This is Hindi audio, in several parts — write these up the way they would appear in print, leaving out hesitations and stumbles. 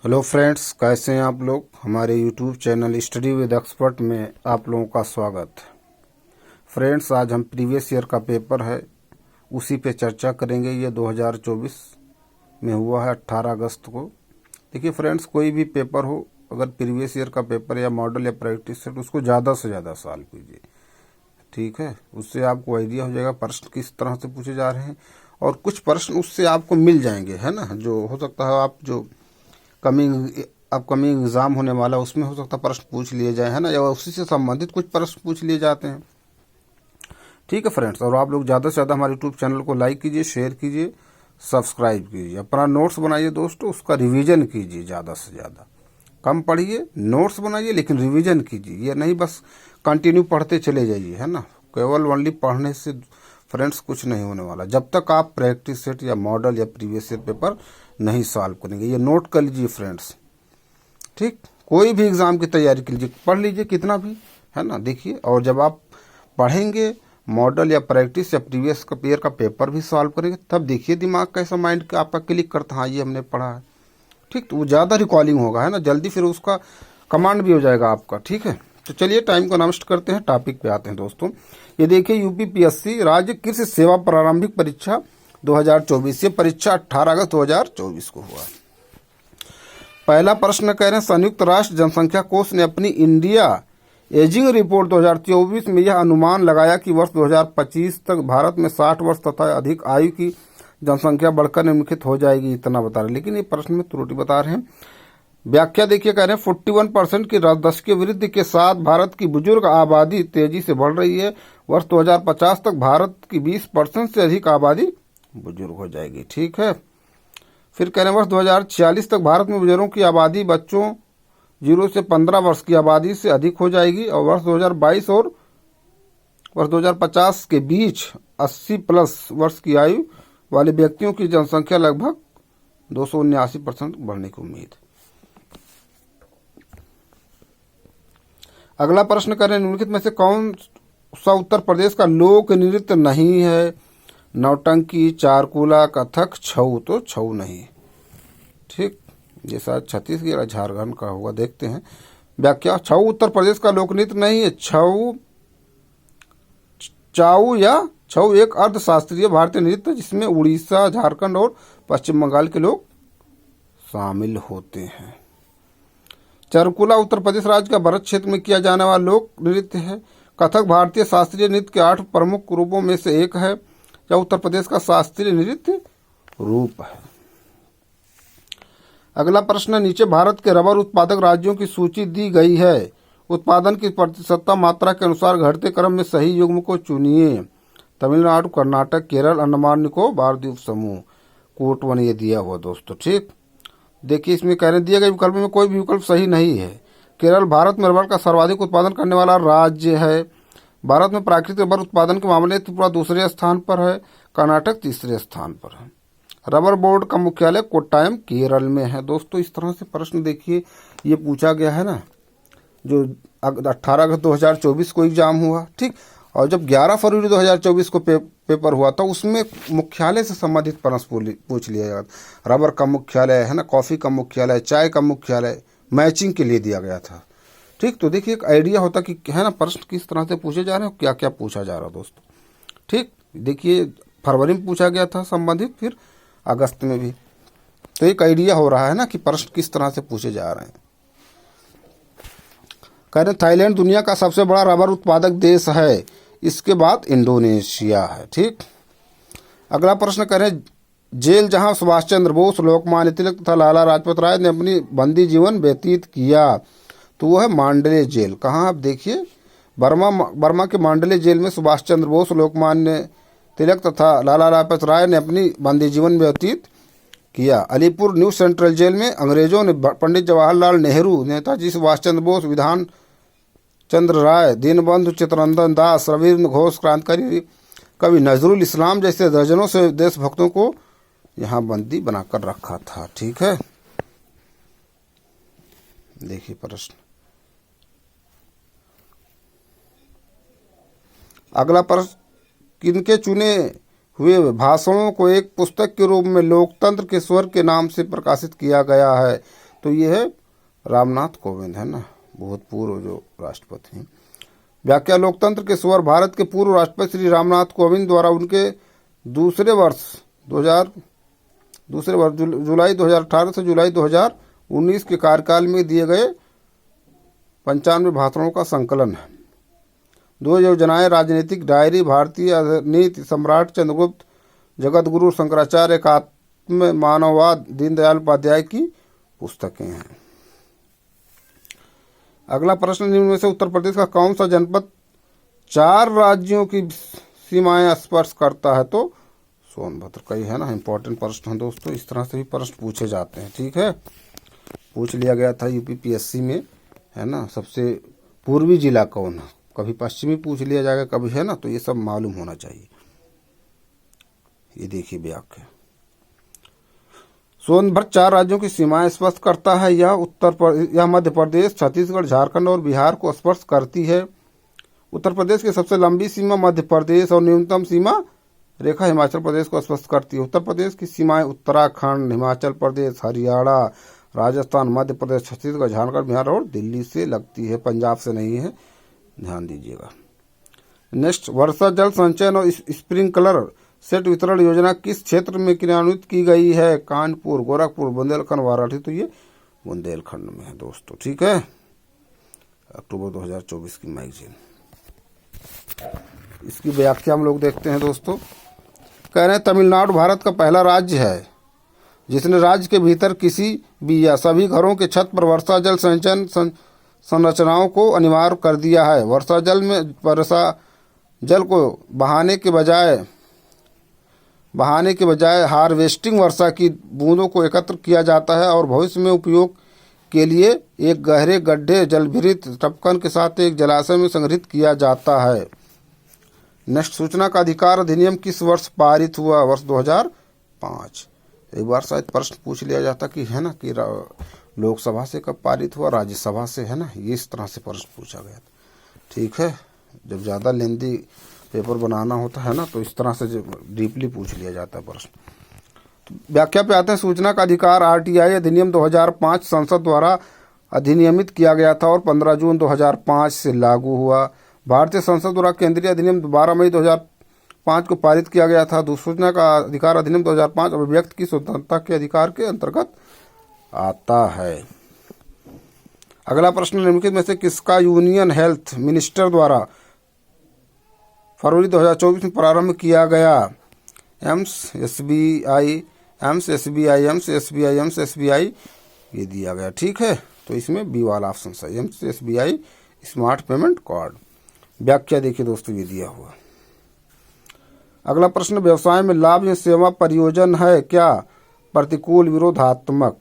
हेलो फ्रेंड्स, कैसे हैं आप लोग। हमारे YouTube channel study with expert में आप लोगों का स्वागत। फ्रेंड्स, आज हम प्रीवियस ईयर का पेपर है उसी पे चर्चा करेंगे। ये 2024 में हुआ है 18 अगस्त को। देखिए फ्रेंड्स, कोई भी पेपर हो, अगर प्रीवियस ईयर का पेपर या मॉडल या प्रैक्टिस सेट, उसको ज़्यादा से ज़्यादा सॉल्व कीजिए, ठीक है। उससे आपको आइडिया हो जाएगा प्रश्न किस तरह से पूछे जा रहे हैं, और कुछ प्रश्न उससे आपको मिल जाएंगे, है ना। जो हो सकता है आप जो अपकमिंग एग्जाम होने वाला उसमें हो सकता है प्रश्न पूछ लिए जाए, है ना, या उसी से संबंधित कुछ प्रश्न पूछ लिए जाते हैं, ठीक है फ्रेंड्स। और आप लोग ज़्यादा से ज़्यादा हमारे यूट्यूब चैनल को लाइक कीजिए, शेयर कीजिए, सब्सक्राइब कीजिए। अपना नोट्स बनाइए दोस्तों, उसका रिवीजन कीजिए ज़्यादा से ज़्यादा। कम पढ़िए, नोट्स बनाइए, लेकिन रिवीजन कीजिए। ये नहीं बस कंटिन्यू पढ़ते चले जाइए, है ना। केवल ओनली पढ़ने से फ्रेंड्स कुछ नहीं होने वाला, जब तक आप प्रैक्टिस सेट या मॉडल या प्रीवियस ईयर पेपर नहीं सॉल्व करेंगे। ये नोट कर लीजिए फ्रेंड्स, ठीक। कोई भी एग्जाम की तैयारी कीजिए, पढ़ लीजिए कितना भी, है ना। देखिए, और जब आप पढ़ेंगे मॉडल या प्रैक्टिस या प्रीवियस ईयर का पेपर भी सॉल्व करेंगे, तब देखिए दिमाग कैसा, माइंड आपका क्लिक करता, हाँ ये हमने पढ़ा है, ठीक। तो वो ज़्यादा रिकॉलिंग होगा, है ना, जल्दी फिर उसका कमांड भी हो जाएगा आपका, ठीक है। तो चलिए टाइम को नष्ट करते हैं, टॉपिक पे आते हैं दोस्तों। ये देखिए, यूपीपीएससी राज्य कृषि सेवा प्रारंभिक परीक्षा 2024, ये परीक्षा 18 अगस्त 2024 को हुआ। पहला प्रश्न कह रहे हैं, संयुक्त राष्ट्र जनसंख्या कोष ने अपनी इंडिया एजिंग रिपोर्ट 2024 में यह अनुमान लगाया कि वर्ष 2025 तक भारत में 60 वर्ष तथा अधिक आयु की जनसंख्या बढ़कर निम्नलिखित हो जाएगी, इतना बता रहे। लेकिन ये प्रश्न में त्रुटि बता रहे हैं। व्याख्या देखिए, कह रहे हैं 41% की दशकीय वृद्धि के साथ भारत की बुजुर्ग आबादी तेजी से बढ़ रही है। वर्ष 2050 तक भारत की 20% से अधिक आबादी बुजुर्ग हो जाएगी, ठीक है। फिर कह रहे हैं वर्ष 2046 तक भारत में बुजुर्गों की आबादी बच्चों 0 से 15 वर्ष की आबादी से अधिक हो जाएगी, और वर्ष 2022 और वर्ष 2050 के बीच 80+ वर्ष की आयु वाले व्यक्तियों की जनसंख्या लगभग 279% बढ़ने की उम्मीद। अगला प्रश्न करें, निम्नलिखित में से कौन सा उत्तर प्रदेश का लोक नृत्य नहीं है। नौटंकी, चारकुला, कथक, छऊ। तो छऊ नहीं, ठीक। ये शायद छत्तीसगढ़ या झारखंड का होगा, देखते हैं। व्याख्या, छऊ उत्तर प्रदेश का लोक नृत्य नहीं है। छऊ चाऊ या छऊ एक अर्धशास्त्रीय भारतीय नृत्य जिसमें उड़ीसा, झारखंड और पश्चिम बंगाल के लोग शामिल होते हैं। चारकुला उत्तर प्रदेश राज्य का भरत क्षेत्र में किया जाने वाला लोक नृत्य है। कथक भारतीय शास्त्रीय नृत्य के 8 प्रमुख रूपों में से एक है, यह उत्तर प्रदेश का शास्त्रीय नृत्य रूप है। अगला प्रश्न, नीचे भारत के रबर उत्पादक राज्यों की सूची दी गई है। उत्पादन की प्रतिशतता मात्रा के अनुसार घटते क्रम में सही युग्म को चुनिए। तमिलनाडु, कर्नाटक, केरल, अंडमान निकोबार द्वीप समूह। कोट 1 ये दिया हुआ दोस्तों, ठीक। देखिए, इसमें कह रहे दिए गए विकल्प में कोई भी विकल्प सही नहीं है। केरल भारत में रबर का सर्वाधिक उत्पादन करने वाला राज्य है। भारत में प्राकृतिक रबर उत्पादन के मामले में त्रिपुरा दूसरे स्थान पर है। कर्नाटक तीसरे स्थान पर है। रबर बोर्ड का मुख्यालय कोट्टायम केरल में है। दोस्तों, इस तरह से प्रश्न देखिए ये पूछा गया है ना, जो 18 अगस्त 2024 को एग्जाम हुआ, ठीक। और जब 11 फरवरी 2024 को पेपर हुआ था, उसमें मुख्यालय से संबंधित प्रश्न पूछ लिया गया। रबर का मुख्यालय, है ना, कॉफ़ी का मुख्यालय, चाय का मुख्यालय मैचिंग के लिए दिया गया था, ठीक। तो देखिए एक आइडिया होता कि, है ना, प्रश्न किस तरह से पूछे जा रहे हैं, क्या क्या पूछा जा रहा है दोस्तों, ठीक। देखिए फरवरी में पूछा गया था संबंधित, फिर अगस्त में भी, तो एक आइडिया हो रहा है ना कि प्रश्न किस तरह से पूछे जा रहे हैं। कह रहे थाईलैंड दुनिया का सबसे बड़ा रबर उत्पादक देश है, इसके बाद इंडोनेशिया है, ठीक। अगला प्रश्न कह रहे जेल जहां सुभाष चंद्र बोस, लोकमान्य तिलक तथा लाला लाजपत राय ने अपनी बंदी जीवन व्यतीत किया, तो वो है मांडले जेल। कहाँ आप देखिए, बर्मा के मांडले जेल में सुभाष चंद्र बोस, लोकमान्य तिलक तथा लाला लाजपत राय ने अपनी बंदी जीवन व्यतीत किया। अलीपुर न्यू सेंट्रल जेल में अंग्रेजों ने पंडित जवाहरलाल नेहरू, नेताजी सुभाष चंद्र बोस, विधान चंद्र राय, दीनबंधु चित्तरंजन दास, रविंद्र घोष, क्रांतिकारी कवि नजरुल इस्लाम जैसे दर्जनों से देशभक्तों को यहाँ बंदी बनाकर रखा था, ठीक है। देखिए प्रश्न, अगला प्रश्न, किनके चुने हुए भाषणों को एक पुस्तक के रूप में लोकतंत्र के स्वर के नाम से प्रकाशित किया गया है। तो ये है रामनाथ कोविंद, है ना, भूतपूर्व जो राष्ट्रपति हैं। व्याख्या लोकतंत्र के स्वर। भारत के पूर्व राष्ट्रपति श्री रामनाथ कोविंद द्वारा उनके दूसरे वर्ष जुलाई 2018 से जुलाई 2019 के कार्यकाल में दिए गए 95 भाषणों का संकलन है। 2 योजनाएं, राजनीतिक डायरी, भारतीय नीति सम्राट चंद्रगुप्त, जगत गुरु शंकराचार्य, एकात्म मानववाद, दीनदयाल उपाध्याय की पुस्तकें हैं। अगला प्रश्न, निम्न में से उत्तर प्रदेश का कौन सा जनपद 4 राज्यों की सीमाएं स्पर्श करता है? तो सोनभद्र। कई है ना इंपॉर्टेंट प्रश्न है दोस्तों, इस तरह से भी प्रश्न पूछे जाते हैं। ठीक है, पूछ लिया गया था यूपीपीएससी में, है ना, सबसे पूर्वी जिला कौन है, कभी पश्चिमी पूछ लिया जाएगा कभी, है ना, तो ये सब मालूम होना चाहिए। ये देखिए व्याख्या, सोनभद्र 4 राज्यों की सीमाएं स्पर्श करता है। यह मध्य प्रदेश, छत्तीसगढ़, झारखंड और बिहार को स्पर्श करती है। उत्तर प्रदेश की सबसे लंबी सीमा मध्य प्रदेश और न्यूनतम सीमा रेखा हिमाचल प्रदेश को स्पर्श करती है। उत्तर प्रदेश की सीमाएं उत्तराखंड, हिमाचल प्रदेश, हरियाणा, राजस्थान, मध्य प्रदेश, छत्तीसगढ़, झारखंड, बिहार और दिल्ली से लगती है, पंजाब से नहीं है, ध्यान दीजिएगा। नेक्स्ट, वर्षा जल संचयन और स्प्रिंकलर सेट वितरण योजना किस क्षेत्र में क्रियान्वित की गई है? कानपुर, गोरखपुर, बुंदेलखंड, वाराणसी। तो ये बुंदेलखंड में है दोस्तों। ठीक है, अक्टूबर 2024 की मैगजीन। इसकी व्याख्या हम लोग देखते हैं दोस्तों। कह रहे हैं तमिलनाडु भारत का पहला राज्य है जिसने राज्य के भीतर किसी भी या सभी घरों के छत पर वर्षा जल संचयन संरचनाओं को अनिवार्य कर दिया है। वर्षा जल को बहाने के बजाय हार्वेस्टिंग वर्षा की बूंदों को एकत्र किया जाता है और भविष्य में उपयोग के लिए एक गहरे गड्ढे जलभरित टपकन के साथ एक जलाशय में संग्रहित किया जाता है। नेक्स्ट, सूचना का अधिकार अधिनियम किस वर्ष पारित हुआ? वर्ष 2005। एक बार शायद प्रश्न पूछ लिया जाता कि, है ना, कि लोकसभा से कब पारित हुआ, राज्यसभा से, है ना, ये इस तरह से प्रश्न पूछा गया था। ठीक है, जब ज़्यादा लेंदी पेपर बनाना होता है ना, तो इस तरह से डीपली पूछ लिया जाता है प्रश्न। तो व्याख्या पे आते हैं। सूचना का अधिकार आरटीआई अधिनियम 2005 संसद द्वारा अधिनियमित किया गया था और 15 जून 2005 से लागू हुआ। भारतीय संसद द्वारा केंद्रीय अधिनियम 12 मई 2005 को पारित किया गया था। सूचना का अधिकार अधिनियम 2005 अभिव्यक्ति की स्वतंत्रता के अधिकार के अंतर्गत आता है। अगला प्रश्न, निम्नलिखित में से किसका यूनियन हेल्थ मिनिस्टर द्वारा फरवरी 2024 में प्रारंभ किया गया? एम्स, एसबीआई ये दिया गया। ठीक है, तो इसमें बी वाला ऑप्शन सही, AIIMS SBI smart payment card. व्याख्या देखिए दोस्तों, ये दिया हुआ। अगला प्रश्न, व्यवसाय में लाभ या सेवा प्रयोजन है क्या? प्रतिकूल, विरोधात्मक।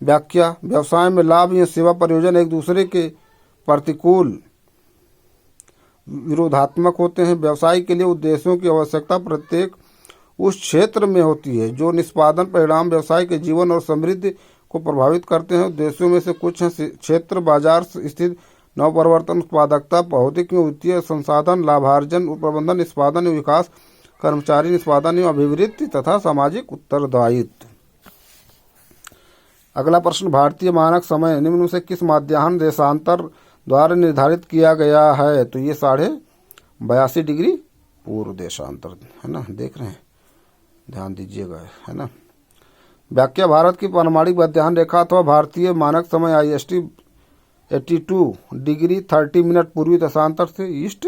व्याख्या, व्यवसाय में लाभ या सेवा प्रयोजन एक दूसरे के प्रतिकूल, विरोधात्मक होते हैं। व्यवसाय के लिए उद्देश्यों की आवश्यकता प्रत्येक उस क्षेत्र में होती है जो निष्पादन परिणाम व्यवसाय के जीवन और समृद्धि को प्रभावित करते हैं। उद्देश्यों में से कुछ हैं क्षेत्र, बाजार स्थिति, नवप्रवर्तन, उत्पादकता, भौतिक एवं वित्तीय संसाधन, लाभार्जन, प्रबंधन, निष्पादन एवं विकास, कर्मचारी निष्पादन एवं अभिवृद्धि तथा सामाजिक उत्तरदायित्व। अगला प्रश्न, भारतीय मानक समय निम्न में से किस मध्याह्न देशांतर द्वारा निर्धारित किया गया है? तो ये 82.5 डिग्री पूर्व देशांतर, है ना, देख रहे हैं, ध्यान दीजिएगा, है ना। व्याख्या, भारत की प्रामाणिक मध्याह्न रेखा अथवा भारतीय मानक समय IST 82 डिग्री 30 मिनट पूर्वी देशांतर से ईस्ट,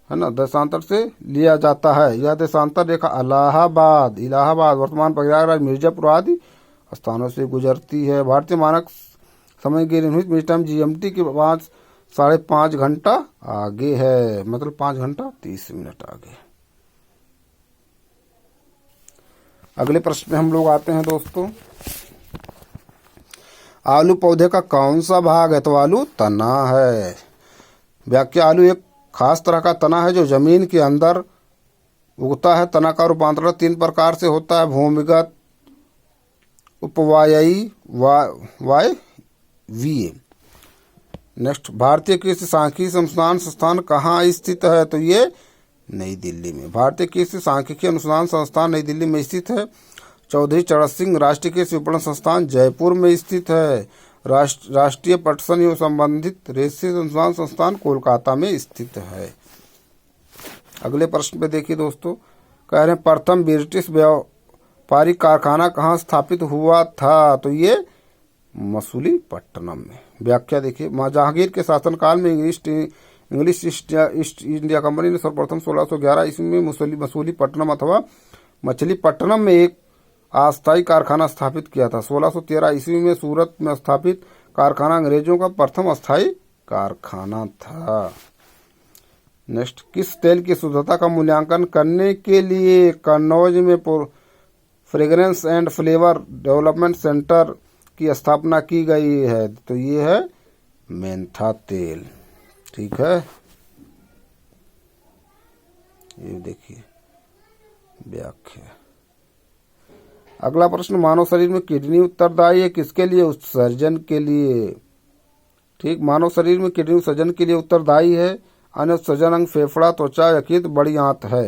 है ना, देशांतर से लिया जाता है। यह देशांतर रेखा इलाहाबाद, वर्तमान प्रयागराज, मिर्जापुर आदि स्थानों से गुजरती है। भारतीय मानक समय के नियमित टाइम GMT के 5.5 घंटा आगे है, मतलब 5 घंटा 30 मिनट आगे। अगले प्रश्न में हम लोग आते हैं दोस्तों। आलू पौधे का कौन सा भाग है? तो आलू तना है। व्याख्या, आलू एक खास तरह का तना है जो जमीन के अंदर उगता है। तना का रूपांतरण 3 प्रकार से होता है, भूमिगत, उपवाययी, वायवीय। नेक्स्ट, भारतीय कृषि सांख्यिकी संस्थान कहाँ स्थित है? तो ये नई दिल्ली में। भारतीय कृषि सांख्यिकी अनुसंधान संस्थान नई दिल्ली में स्थित है। चौधरी चरण सिंह राष्ट्रीय कृषि विपणन संस्थान जयपुर में स्थित है। राष्ट्रीय पटसन एवं संबंधित रेशे अनुसंधान संस्थान कोलकाता में स्थित है। अगले प्रश्न पे देखिए दोस्तों, कह रहे हैं प्रथम ब्रिटिश व्यापारिक कारखाना कहाँ स्थापित हुआ था? तो ये मसूलीपट्टनम में। व्याख्या देखिए, जहांगीर के शासनकाल में इंग्लिश ईस्ट इंडिया कंपनी ने सर्वप्रथम 1611 ईस्वी में मसूलीपट्टनम अथवा मछलीपट्टनम में एक अस्थायी कारखाना स्थापित किया था। 1613 ईस्वी में सूरत में स्थापित कारखाना अंग्रेजों का प्रथम अस्थायी कारखाना था। नेक्स्ट, किस तेल की शुद्धता का मूल्यांकन करने के लिए कन्नौज में fragrance and flavour development centre की स्थापना की गई है? तो ये है मेंथा तेल। ठीक है, ये देखिए व्याख्या। अगला प्रश्न, मानव शरीर में किडनी उत्तरदायी है किसके लिए? उत्सर्जन के लिए। ठीक, मानव शरीर में किडनी उत्सर्जन के लिए उत्तरदायी है। अन्य उत्सर्जन अंग फेफड़ा, त्वचा, यकृत, बड़ी आंत है।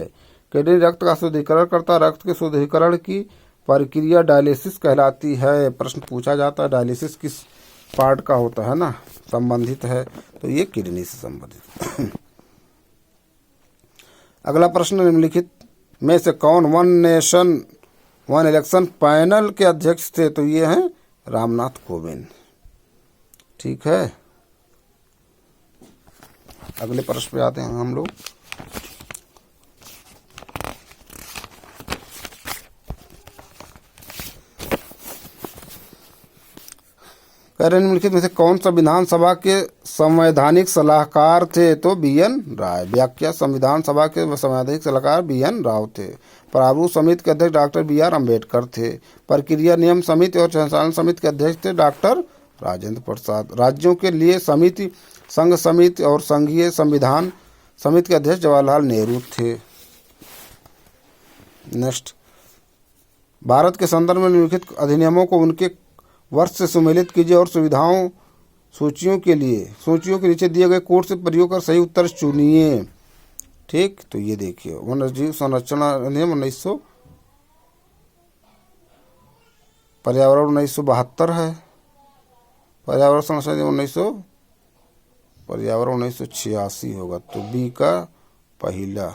किडनी रक्त का शुद्धिकरण करता। रक्त के शुद्धिकरण की प्रक्रिया डायलिसिस कहलाती है। प्रश्न पूछा जाता है डायलिसिस किस पार्ट का होता है ना, संबंधित है, तो ये किडनी से संबंधित। अगला प्रश्न, निम्नलिखित में से कौन one nation one election panel के अध्यक्ष थे? तो ये हैं रामनाथ कोविंद। ठीक है, अगले प्रश्न पे आते हैं हम लोग। निम्नलिखित में से कौन सा विधानसभा के संवैधानिक सलाहकार थे? तो बी.एन. राय। व्याख्या, संविधान सभा के संवैधानिक सलाहकार बी.एन. राव थे। प्रारूप समिति के अध्यक्ष डॉक्टर बी.आर. अम्बेडकर थे। प्रक्रिया नियम समिति और संचालन समिति के अध्यक्ष थे डॉक्टर राजेंद्र प्रसाद। राज्यों के लिए समिति, संघ समिति और संघीय संविधान समिति के अध्यक्ष जवाहरलाल नेहरू थे। नेक्स्ट, भारत के संदर्भ में निम्नलिखित अधिनियमों को उनके वर्ष से सम्मिलित कीजिए और सुविधाओं सूचियों के नीचे दिए गए कोड से प्रयोग कर सही उत्तर चुनिए। ठीक, तो ये देखिए, वन्यजीव संरक्षण अधिनियम 1900, पर्यावरण 1972 है, पर्यावरण संरक्षण अधिनियम 1986 होगा, तो बी का पहला,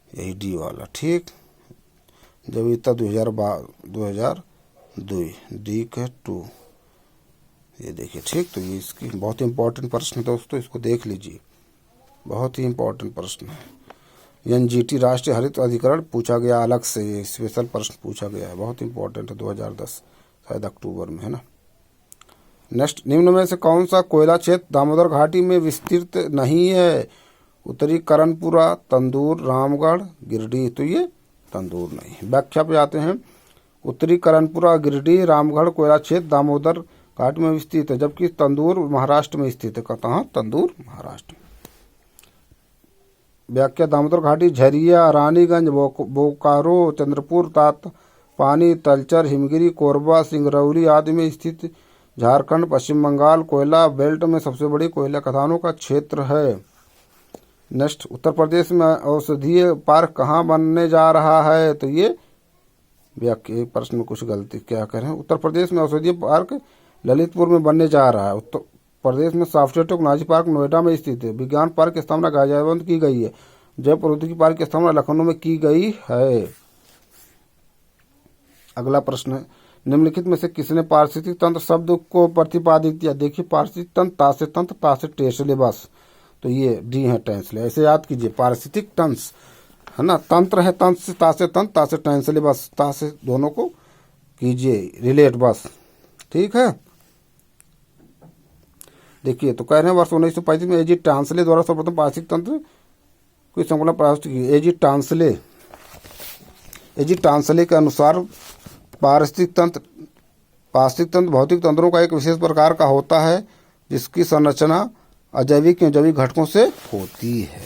यही डी वाला। ठीक, जब इतना 2002, डी का 2, ये देखिए। ठीक, तो ये इसकी बहुत ही इंपॉर्टेंट प्रश्न है दोस्तों, इसको देख लीजिए, बहुत ही इंपॉर्टेंट प्रश्न है। एनजीटी राष्ट्रीय हरित अधिकरण पूछा गया अलग से, ये स्पेशल प्रश्न पूछा गया है, बहुत इंपॉर्टेंट है, 2010 शायद अक्टूबर में, है ना। नेक्स्ट, निम्न में से कौन सा कोयला क्षेत्र दामोदर घाटी में विस्तृत नहीं है? उत्तरी करणपुरा, तंदूर, रामगढ़, गिरिडीह। तो ये तंदूर नहीं। व्याख्या पे आते हैं। उत्तरी करणपुरा, गिरिडीह, रामगढ़ कोयला क्षेत्र दामोदर घाटी में विस्तृत है, जबकि तंदूर महाराष्ट्र में स्थित है। कहाँ? तंदूर महाराष्ट्र। व्याख्या, दामोदर घाटी झरिया, रानीगंज, बोकारो, चंद्रपुर, तातपानी, तलचर, हिमगिरी, कोरबा, सिंगरौली आदि में स्थित झारखंड, पश्चिम बंगाल कोयला बेल्ट में सबसे बड़ी कोयला खदानों का क्षेत्र है। नेक्स्ट, उत्तर प्रदेश में औषधीय पार्क कहाँ बनने जा रहा है? तो ये व्याख्या, प्रश्न में कुछ गलती क्या करें। उत्तर प्रदेश में औषधीय पार्क ललितपुर में बनने जा रहा है। उत्तर प्रदेश में सॉफ्टवेयर टेक्नोलॉजी पार्क नोएडा में स्थित है। विज्ञान पार्क की स्थापना गाजियाबाद की गई है। जैव प्रौद्योगिकी पार्क की स्थापना लखनऊ में की गई है। अगला प्रश्न है, निम्नलिखित में से किसने पारिस्थितिक तंत्र शब्द को प्रतिपादित किया? देखिए, पारिस्थितिक तंत्र, तासे तंत्र, तासे टेसले, बस। तो ये डी है टेंसले। ऐसे याद कीजिए, पारिस्थितिक तंत्र है ना, तंत्र है, तंत्र से तासे तंत्र, तासे टेंसले, बस। तासे दोनों को कीजिए रिलेट, बस। ठीक है, देखिए, तो कह रहे हैं वर्ष 1935 में एजी टांसले द्वारा सर्वप्रथम पारिस्थितिक तंत्र की संकल्पना प्रस्तुत की। एजी टांसले के अनुसार पारिस्थितिक तंत्र भौतिक तंत्रों का एक विशेष प्रकार का होता है जिसकी संरचना अजैविक या जैविक घटकों से होती है।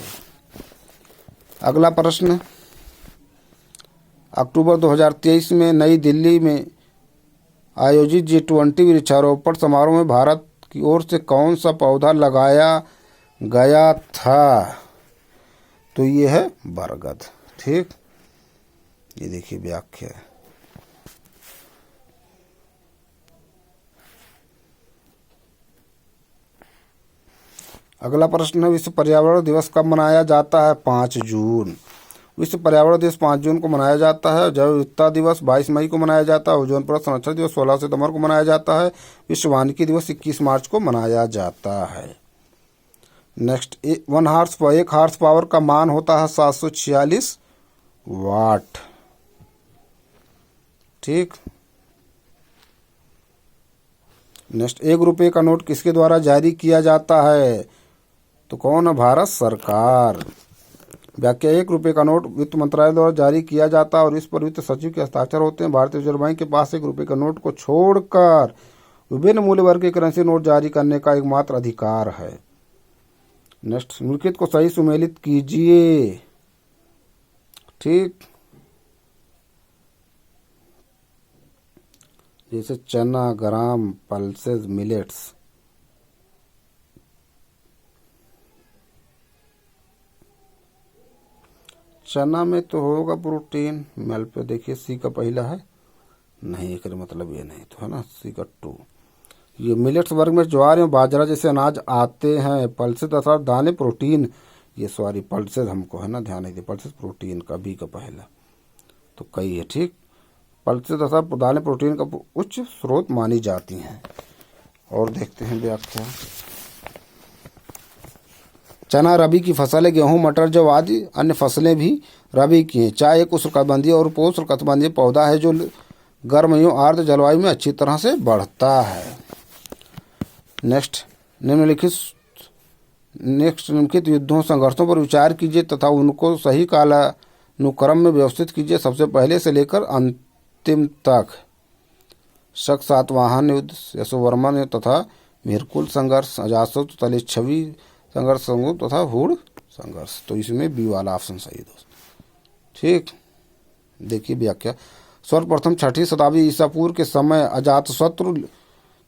अगला प्रश्न, अक्टूबर 2023 में नई दिल्ली में आयोजित G20 वृक्षारोपण समारोह में भारत की ओर से कौन सा पौधा लगाया गया था? तो ये है बरगद। ठीक, ये देखिए व्याख्या, अगला प्रश्न है, विश्व पर्यावरण दिवस कब मनाया जाता है? 5 जून। विश्व पर्यावरण दिवस 5 जून को मनाया जाता है। जैव विविधता दिवस 22 मई को मनाया जाता है। ओजोन परत संरक्षण दिवस 16 सितंबर को मनाया जाता है। विश्व वानिकी दिवस 21 मार्च को मनाया जाता है। नेक्स्ट, 1 हार्स पावर का मान होता है 746 वाट। ठीक। नेक्स्ट, 1 रुपये का नोट किसके द्वारा जारी किया जाता है? तो कौन है? भारत सरकार। व्याख्या, 1 रुपये का नोट वित्त मंत्रालय द्वारा जारी किया जाता है और इस पर वित्त सचिव के हस्ताक्षर होते हैं। भारतीय रिजर्व बैंक के पास 1 रुपये का नोट को छोड़कर विभिन्न मूल्य वर्ग के करेंसी नोट जारी करने का एकमात्र अधिकार है। नेक्स्ट, निम्नलिखित को सही सुमेलित कीजिए। ठीक। जैसे चना, ग्राम, पल्सेस, मिलेट्स। चना में तो होगा प्रोटीन। मेल पे देखिए सी का पहला है नहीं, एक मतलब ये नहीं तो है ना, सी का 2। ये मिलेट्स वर्ग में ज्वार एवं बाजरा जैसे अनाज आते हैं। पल्सेस अर्थात दाने प्रोटीन, ये सॉरी पल्सेस हमको है ना ध्यान नहीं दे, पल्सेस प्रोटीन का बी का पहला तो कई है। ठीक। पल्सेस अर्थात दाने प्रोटीन का उच्च स्रोत मानी जाती हैं। और देखते हैं व्याख्या। चना रबी की फसल है। गेहूं, मटर, जौ आदि अन्य फसलें भी रबी की हैं। चाय एक उष्णकटिबंधीय और उपोष्णकटिबंधीय पौधा है जो गर्म एवं आर्द्र जलवायु में अच्छी तरह से बढ़ता है। नेक्स्ट, निम्नलिखित युद्धों संघर्षों पर विचार कीजिए तथा उनको सही कालानुक्रम में व्यवस्थित कीजिए, सबसे पहले से लेकर अंतिम तक। शक सातवाहन युद्ध, यशोवर्मन तथा मीरकुल संघर्ष, अजातशत्रु तलेच्छवी संघर्ष तथा हुड़ संघर्ष। तो इसमें बी वाला ऑप्शन सही है दोस्त। ठीक। देखिए व्याख्या। सर्वप्रथम 6वीं शताब्दी ईसा पूर्व के समय अजातशत्रु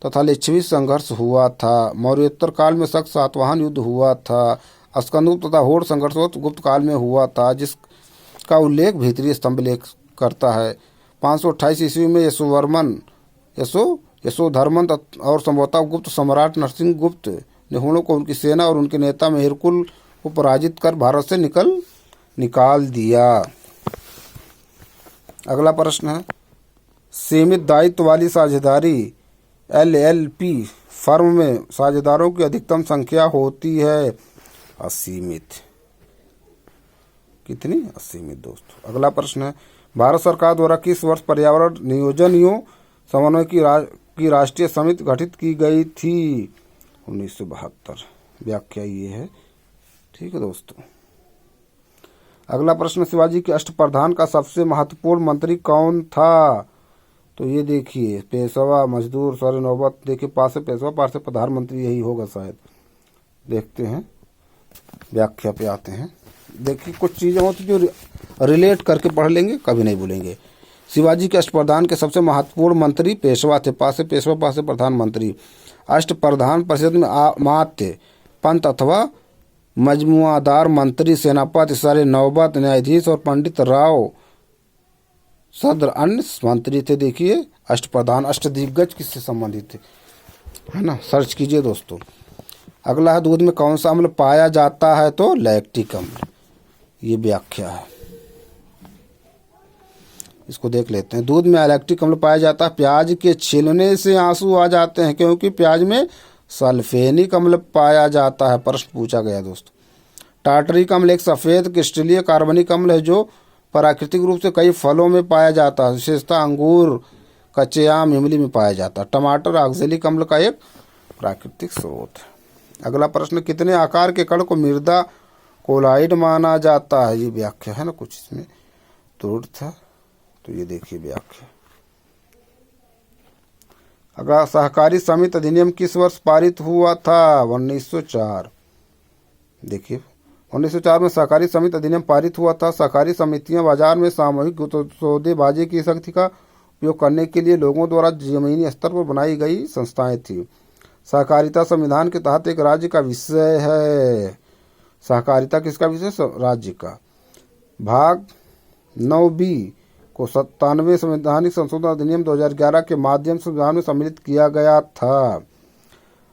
तथा लिच्छवी संघर्ष हुआ था। मौर्योत्तर काल में शक सातवाहन युद्ध हुआ था। स्कंदगुप्त तथा होड़ संघर्ष गुप्त काल में हुआ था, जिसका उल्लेख भीतरी स्तंभ लेख करता है। 528 ईस्वी में यशोधर्मन और संभवतः गुप्त सम्राट नरसिंह गुप्त ने हुणों को उनकी सेना और उनके नेता मेहरकुल को पराजित कर भारत से निकाल दिया। अगला प्रश्न है, सीमित दायित्व वाली साझेदारी LLP फर्म में साझेदारों की अधिकतम संख्या होती है असीमित। कितनी? असीमित दोस्तों। अगला प्रश्न है, भारत सरकार द्वारा किस वर्ष पर्यावरण नियोजन एवं समन्वय की राष्ट्रीय समिति गठित की गई थी? 1972। व्याख्या ये है। ठीक है दोस्तों। अगला प्रश्न, शिवाजी के अष्टप्रधान का सबसे महत्वपूर्ण मंत्री कौन था? तो ये देखिए, पेशवा, मजदूर, सर नौबत। देखिए पास से पेशवा, पास से प्रधानमंत्री, यही होगा शायद। देखते हैं, व्याख्या पे आते हैं। देखिए कुछ चीज़ें होती जो रिलेट करके पढ़ लेंगे, कभी नहीं भूलेंगे। शिवाजी के अष्टप्रधान के सबसे महत्वपूर्ण मंत्री पेशवा थे। पास से पेशवा, पास से प्रधानमंत्री। अष्टप्रधान परिषद में मात्य, पंत अथवा मजमुआदार मंत्री, सेनापति, सर नौबत, न्यायाधीश और पंडित राव सद्र अन्य मंत्री थे। देखिए अष्टप्रधान, अष्टदिग्गज किससे संबंधित थे, है ना, सर्च कीजिए दोस्तों। अगला है, दूध में कौन सा अम्ल पाया जाता है? तो लैक्टिक अम्ल। ये व्याख्या है, इसको देख लेते हैं। दूध में लैक्टिक अम्ल पाया जाता है। प्याज के छीलने से आंसू आ जाते हैं क्योंकि प्याज में सल्फेनिक अम्ल पाया जाता है। प्रश्न पूछा गया दोस्तों। टार्टरिक अम्ल एक सफेद क्रिस्टलीय कार्बनिक अम्ल है जो प्राकृतिक रूप से कई फलों में पाया जाता है, विशेषतः अंगूर, कच्चे आम, इमली में पाया जाता है। टमाटर ऑक्जेलिक अम्ल का एक प्राकृतिक स्रोत है। अगला प्रश्न, कितने आकार के कण को मृदा कोलाइड माना जाता है? ये व्याख्या है ना, कुछ इसमें त्रुटि था, तो ये देखिए व्याख्या। अगर सहकारी समिति अधिनियम किस वर्ष पारित हुआ था? 1904। देखिए 1904 में सहकारी समिति अधिनियम पारित हुआ था। सहकारी समितियां बाजार में सामूहिक सौदेबाजी की शक्ति का उपयोग करने के लिए लोगों द्वारा जमीनी स्तर पर बनाई गई संस्थाएं थी। सहकारिता संविधान के तहत एक राज्य का विषय है। सहकारिता किसका विषय? राज्य का। भाग 9B को 97वें संवैधानिक संशोधन अधिनियम 2011 के माध्यम से संविधान में सम्मिलित किया गया था।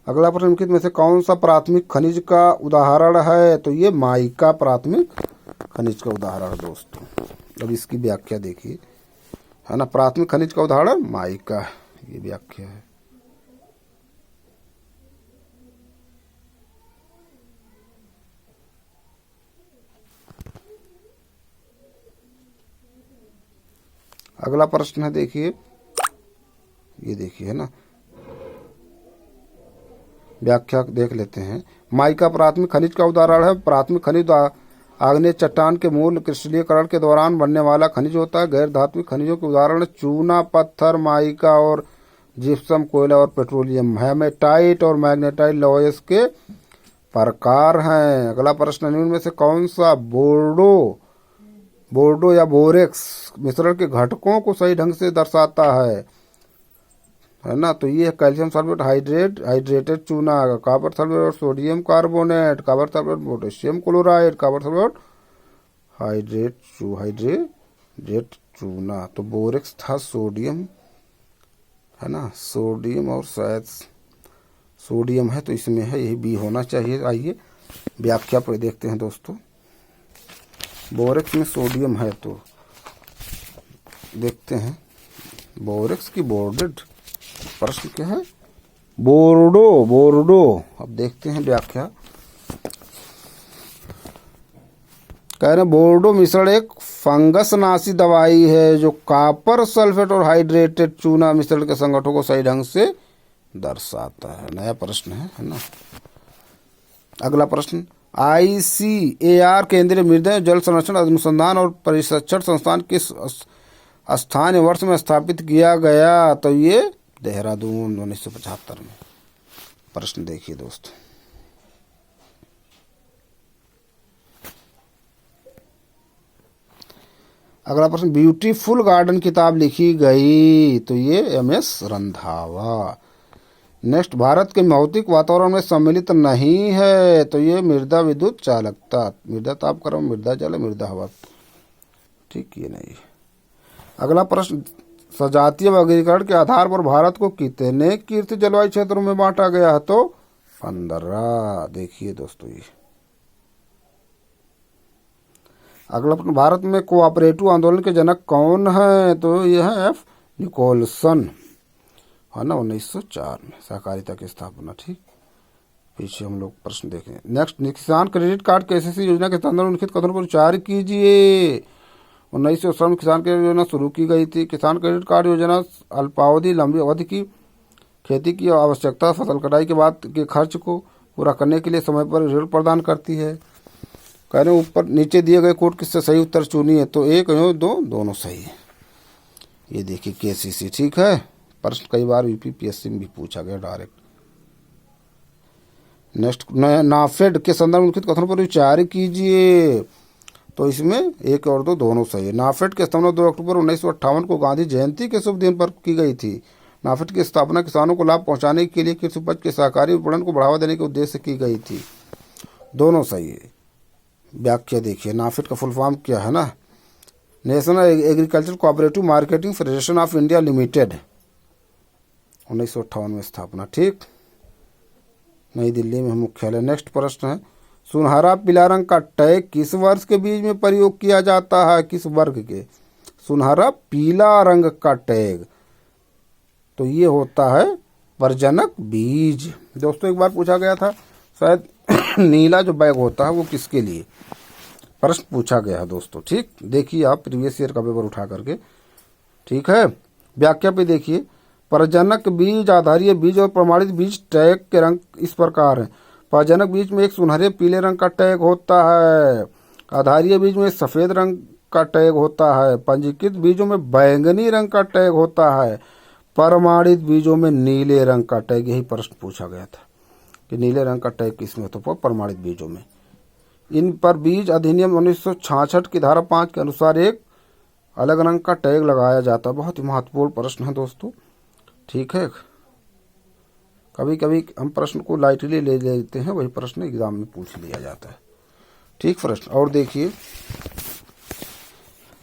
अगला प्रश्न निम्नलिखित में से कौन सा प्राथमिक खनिज का उदाहरण है? तो ये माइका प्राथमिक खनिज का उदाहरण है दोस्तों। अब इसकी व्याख्या देखिए, है ना। प्राथमिक खनिज का उदाहरण माइका, ये व्याख्या है। अगला प्रश्न है देखिए, ये देखिए, है ना। व्याख्या देख लेते हैं। माइका प्राथमिक खनिज का उदाहरण है। प्राथमिक खनिज आग्नेय चट्टान के मूल क्रिस्टलीकरण के दौरान बनने वाला खनिज होता है। गैर धात्विक खनिजों के उदाहरण चूना, पत्थर, माइका और जिप्सम, कोयला और पेट्रोलियम। हेमेटाइट और मैग्नेटाइट लौहस के प्रकार हैं। अगला प्रश्न, निम्न में से कौन सा बोर्डो या बोरेक्स मिश्रण के घटकों को सही ढंग से दर्शाता है ना? तो ये कैल्शियम सल्फेट हाइड्रेटेड चूना, कॉपर सल्फेट और sodium carbonate, copper sulphate potassium chloride, copper sulphate hydrate चूना। तो बोरेक्स था सोडियम, है ना। सोडियम और शायद सोडियम है, तो इसमें है, यही बी होना चाहिए। आइए व्याख्या पर देखते हैं दोस्तों। बोरेक्स में सोडियम है, तो देखते हैं बोरेक्स की बोर्डेड। प्रश्न क्या है? बोर्डो। अब देखते हैं व्याख्या। कह रहे बोर्डो मिश्रण एक फंगसनाशी दवाई है जो कॉपर सल्फेट और हाइड्रेटेड चूना मिश्रण के संगठनों को सही ढंग से दर्शाता है। नया प्रश्न है ना। अगला प्रश्न, ICAR केंद्रीय मृदा जल संरक्षण अनुसंधान और प्रशिक्षण संस्थान किस स्थान वर्ष में स्थापित किया गया? तो ये देहरादून 1975 में। प्रश्न देखिए दोस्तों। अगला प्रश्न, ब्यूटीफुल गार्डन किताब लिखी गई? तो ये MS रंधावा। नेक्स्ट, भारत के भौतिक वातावरण में सम्मिलित नहीं है? तो ये मृदा विद्युत चालकता, मृदा तापक्रम, मृदा जल, मृदा हवा। ठीक, ये नहीं। अगला प्रश्न, सजातीय वर्गीकरण के आधार पर भारत को कितने कीर्ति जलवायु क्षेत्रों में बांटा गया है? तो 15। देखिए दोस्तों ये। अगला प्रश्न, भारत में कोऑपरेटिव आंदोलन के जनक कौन है? तो यह है F निकोलसन, है ना, 1904 में सहकारिता की स्थापना। ठीक, पीछे हम लोग प्रश्न देखें। नेक्स्ट, किसान क्रेडिट कार्ड KCC योजना के संदर्भ में लिखित कथनों पर विचार कीजिए। 1907 में किसान क्रेडिट योजना शुरू की गई थी। किसान क्रेडिट कार्ड योजना अल्पावधि लंबी अवधि की खेती की आवश्यकता, फसल कटाई के बाद के खर्च को पूरा करने के लिए समय पर ऋण प्रदान करती है। कह रहे ऊपर नीचे दिए गए कोड किससे सही उत्तर चुनिए? तो 1 और 2 दोनों सही है। ये देखिए KCC। ठीक है, प्रश्न कई बार UPPSC में भी पूछा गया डायरेक्ट। नेक्स्ट, नाफेड के संदर्भ में लिखित कथनों पर विचार कीजिए। तो इसमें 1 और 2 दोनों सही है। नाफेड की स्थापना 2 अक्टूबर 1958 को गांधी जयंती के शुभ दिन पर की गई थी। नाफेड की स्थापना किसानों को लाभ पहुंचाने के लिए कृषि उपज के सहकारी विपणन को बढ़ावा देने के उद्देश्य से की गई थी। दोनों सही है। व्याख्या देखिए, नाफेड का फुल फॉर्म क्या है ना? National agriculture cooperative marketing federation of India limited, 1958 में स्थापना। ठीक, नई दिल्ली में मुख्यालय। नेक्स्ट प्रश्न है, सुनहरा पीला रंग का टैग किस वर्ष के बीज में प्रयोग किया जाता है? किस वर्ग के? सुनहरा पीला रंग का टैग, तो ये होता है प्रजनक बीज। दोस्तों एक बार पूछा गया था शायद नीला जो बैग होता है वो किसके लिए? प्रश्न पूछा गया है दोस्तों। ठीक, देखिए आप प्रीवियस ईयर का पेपर उठा करके। ठीक है, व्याख्या पे देखिए। प्रजनक बीज, आधारीय बीज और प्रमाणित बीज टैग के रंग इस प्रकार है। प्रजनक बीज में एक सुनहरे पीले रंग का टैग होता है। आधारीय बीज में सफेद रंग का टैग होता है। पंजीकृत बीजों में बैंगनी रंग का टैग होता है। प्रमाणित बीजों में नीले रंग का टैग। यही प्रश्न पूछा गया था कि नीले रंग का टैग किसमें होता है? प्रमाणित बीजों में। इन पर बीज अधिनियम 1966 की धारा 5 के अनुसार एक अलग रंग का टैग लगाया जाता है। बहुत ही महत्वपूर्ण प्रश्न है दोस्तों। ठीक है, कभी कभी हम प्रश्न को लाइटली ले लेते हैं, वही प्रश्न एग्जाम में पूछ लिया जाता है। ठीक, प्रश्न और देखिए।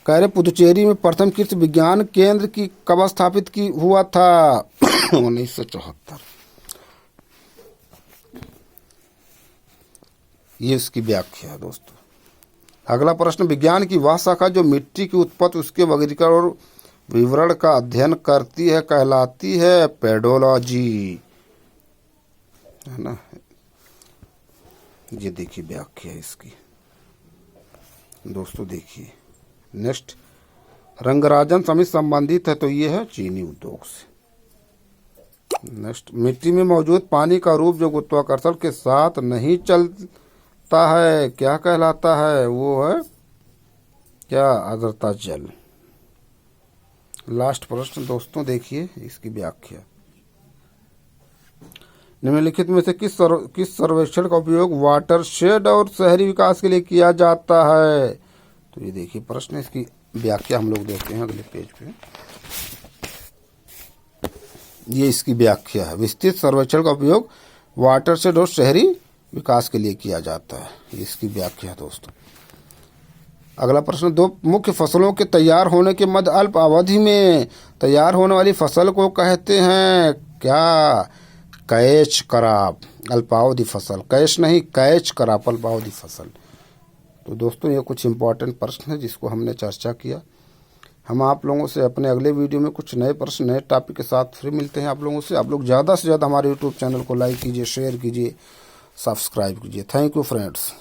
कह रहे पुदुचेरी में प्रथम कृषि विज्ञान केंद्र की कब स्थापित की हुआ था? 1974। ये इसकी व्याख्या है दोस्तों। अगला प्रश्न, विज्ञान की वह शाखा जो मिट्टी की उत्पत्ति, उसके वर्गीकरण और विवरण का अध्ययन करती है कहलाती है पेडोलॉजी, है ना। ये देखिए व्याख्या है इसकी दोस्तों। देखिए नेक्स्ट, रंगराजन समिति संबंधित है तो ये है चीनी उद्योग से। नेक्स्ट, मिट्टी में मौजूद पानी का रूप जो गुरुत्वाकर्षण के साथ नहीं चलता है क्या कहलाता है, वो है क्या, आर्द्रता जल। लास्ट प्रश्न दोस्तों देखिए इसकी व्याख्या, निम्नलिखित में से किस सर्वेक्षण का उपयोग वाटरशेड और शहरी विकास के लिए किया जाता है। तो ये देखिए प्रश्न, इसकी व्याख्या हम लोग देखते हैं अगले पेज पे। ये इसकी व्याख्या है, विस्तृत सर्वेक्षण का उपयोग वाटरशेड और शहरी विकास के लिए किया जाता है। ये इसकी व्याख्या है दोस्तों। अगला प्रश्न, दो मुख्य फसलों के तैयार होने के मध्य अल्प अवधि में तैयार होने वाली फसल को कहते हैं क्या, कैच क्रॉप, अल्पावधि फसल। कैच नहीं, कैच क्रॉप, अल्पावधि फसल। तो दोस्तों ये कुछ इंपॉर्टेंट प्रश्न है जिसको हमने चर्चा किया। हम आप लोगों से अपने अगले वीडियो में कुछ नए प्रश्न नए टॉपिक के साथ फिर मिलते हैं आप लोगों से। आप लोग ज़्यादा से ज़्यादा हमारे यूट्यूब चैनल को लाइक कीजिए, शेयर कीजिए, सब्सक्राइब कीजिए। Thank you friends.